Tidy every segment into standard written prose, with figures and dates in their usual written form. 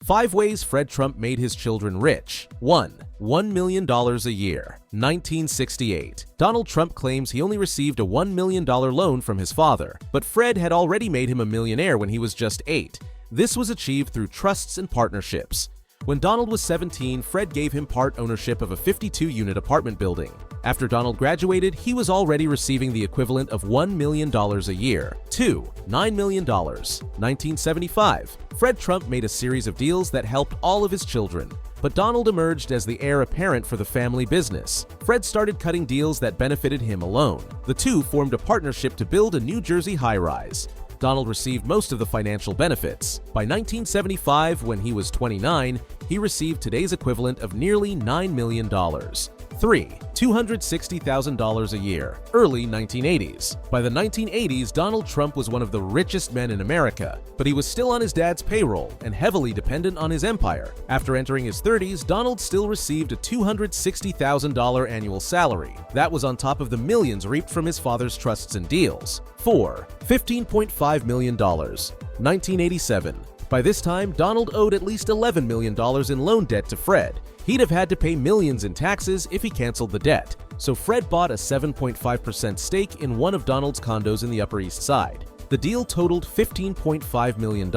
5 ways Fred Trump made his children rich. 1. $1 million a year. 1968. Donald Trump claims he only received a $1 million loan from his father, but Fred had already made him a millionaire when he was just 8. This was achieved through trusts and partnerships. When Donald was 17, Fred gave him part ownership of a 52-unit apartment building. After Donald graduated, he was already receiving the equivalent of $1 million a year. 2. $9 million. 1975. Fred Trump made a series of deals that helped all of his children, but Donald emerged as the heir apparent for the family business. Fred started cutting deals that benefited him alone. The two formed a partnership to build a New Jersey high-rise. Donald received most of the financial benefits. By 1975, when he was 29, he received today's equivalent of nearly $9 million. 3. $260,000 a year. Early 1980s. By the 1980s, Donald Trump was one of the richest men in America, but he was still on his dad's payroll and heavily dependent on his empire. After entering his 30s, Donald still received a $260,000 annual salary. That was on top of the millions reaped from his father's trusts and deals. 4. $15.5 million. 1987. By this time, Donald owed at least $11 million in loan debt to Fred. He'd have had to pay millions in taxes if he canceled the debt. So Fred bought a 7.5% stake in one of Donald's condos in the Upper East Side. The deal totaled $15.5 million.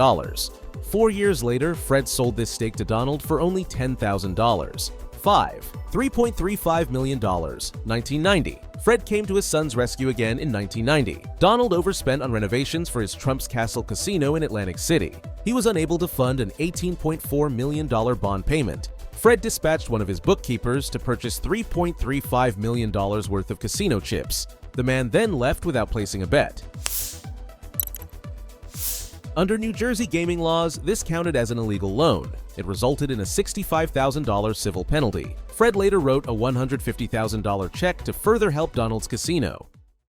4 years later, Fred sold this stake to Donald for only $10,000. 5. $3.35 million. 1990. Fred came to his son's rescue again in 1990. Donald overspent on renovations for his Trump's Castle Casino in Atlantic City. He was unable to fund an $18.4 million bond payment. Fred dispatched one of his bookkeepers to purchase $3.35 million worth of casino chips. The man then left without placing a bet. Under New Jersey gaming laws, this counted as an illegal loan. It resulted in a $65,000 civil penalty. Fred later wrote a $150,000 check to further help Donald's casino.